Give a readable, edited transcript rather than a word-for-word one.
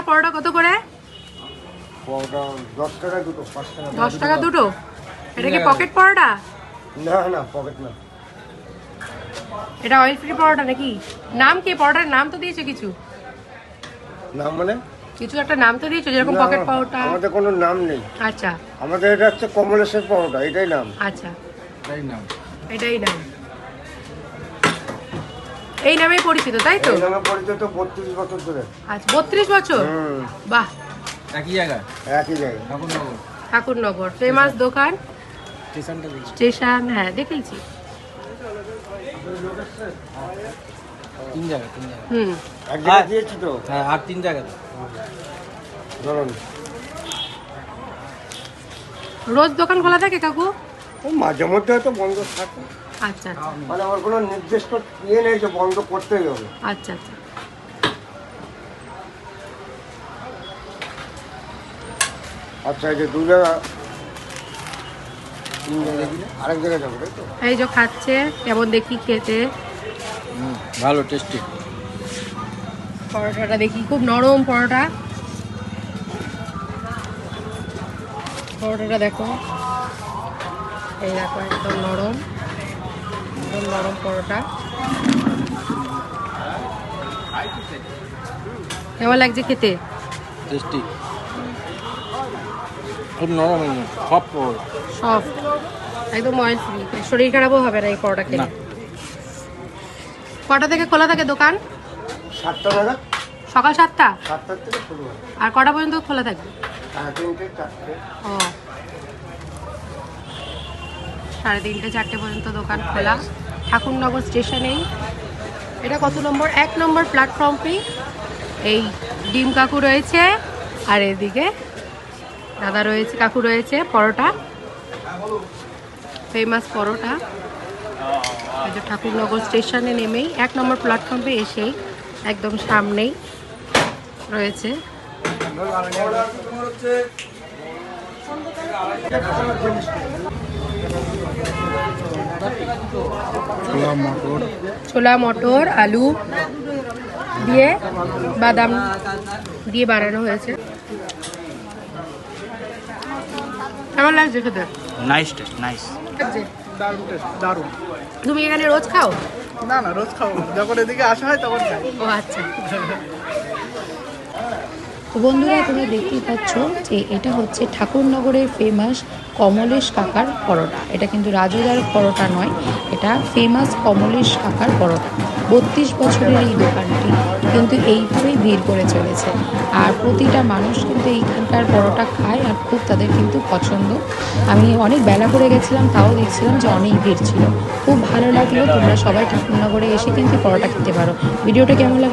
পরোটা কত করে? পরোটা 10 টাকা দুটো, 5 টাকা। 10 টাকা দুটো? এটা কি পকেট পরোটা? না না, পকেট না। এটা অয়েল ফ্রি পরোটা নাকি? নাম কি পরোটার নাম তো দিয়েছে কিছু? নাম মানে? কিছু একটা নাম তো দিয়েছে যেরকম না, পকেট পরোটা। আমাদের কোনো নাম নেই। আচ্ছা আমাদের এটা হচ্ছে কমলেশের পরোটা, এটাই নাম। আচ্ছা, এটাই নাম। এটাই নাম, এই নামেই পরিচিত তাই তো? এই নামে পরিচিত 32 বছর ধরে। আচ্ছা 32 বছর? বাহ, একই জায়গায়। একই জায়গায়, ঠাকুরনগর। ঠাকুরনগর ফেমাস দোকান। স্টেশনটা স্টেশন, হ্যাঁ দেখেছি। 3 জায়গা। হুম, এক জায়গায় দিয়েছি তো। হ্যাঁ, আর 3 জায়গা। ধরুন রোজ দোকান খোলা থাকে কাকু? ও মাঝে মধ্যে হয়তো বন্ধ থাকে। আচ্ছা আচ্ছা মানে আমার কোনো নির্দিষ্ট ইয়ে নেই যে বন্ধ করতেই হবে। আচ্ছা আচ্ছা। আচ্ছা, এই যে 2 জায়গা, 3 জায়গায় দিলে আরেক জায়গায় যাবো, তাই তো? এই যে খাচ্ছে, কেমন দেখি খেতে। ভালো, টেস্টি। পরোটাটা দেখি, খুব নরম পরোটা। পরোটাটা দেখো, এই দেখো একদম নরম, একদম নরম পরোটা। কেমন লাগছে খেতে? টেস্টি, খুব নরম, সফট পরোটা। সফট, একদম অয়েল ফ্রি, শরীর খারাপও হবে না এই পরোটা খেলে। কটা থেকে খোলা থাকে দোকান? 7টা নাগাদ। সকাল 7টা? 7টা থেকে শুরু হয়। আর কটা পর্যন্ত খোলা থাকবে? 3:30, 4টে। ও, 3:30, 4টে পর্যন্ত দোকান খোলা ঠাকুরনগর স্টেশনেই। এটা কত নম্বর? 1 নম্বর প্ল্যাটফর্মে। এই ডিম কাকু রয়েছে, আর এদিকে দাদা রয়েছে, কাকু রয়েছে। পরোটা, ফেমাস পরোটা। এটা ঠাকুরনগর স্টেশনে নেমেই 1 নম্বর প্ল্যাটফর্মে এসেই একদম সামনেই রয়েছে। ছোলা মটর আলু দিয়ে, বাদাম দিয়ে বানানো হয়েছে। কেমন লাগছে খেতে? Nice test, nice. লাগছে? দারুণ টেস্ট, দারুণ। তুমি এখানে রোজ খাও? না না, রোজ খাবো না, যখন এদিকে আসা হয় তখন খাই। ও আচ্ছা। তো বন্ধুরা, তোমরা দেখতেই পাচ্ছ যে এটা হচ্ছে ঠাকুরনগরের ফেমাস কমলেশ কাকার পরোটা। এটা কিন্তু রাজুদার পরোটা নয়, এটা ফেমাস কমলেশ কাকার পরোটা। 32 বছরের এই দোকানটি কিন্তু এইভাবেই ভিড় করে চলেছে, আর প্রতিটা মানুষ কিন্তু এইখানকার পরোটা খায় আর খুব তাদের কিন্তু পছন্দ। আমি অনেক বেলা করে গেছিলাম, তাও দেখছিলাম যে অনেক ভিড় ছিল। খুব ভালো লাগলো। তোমরা সবাই ঠাকুরনগরে এসে কিন্তু পরোটা খেতে পারো। ভিডিওটা কেমন লাগলো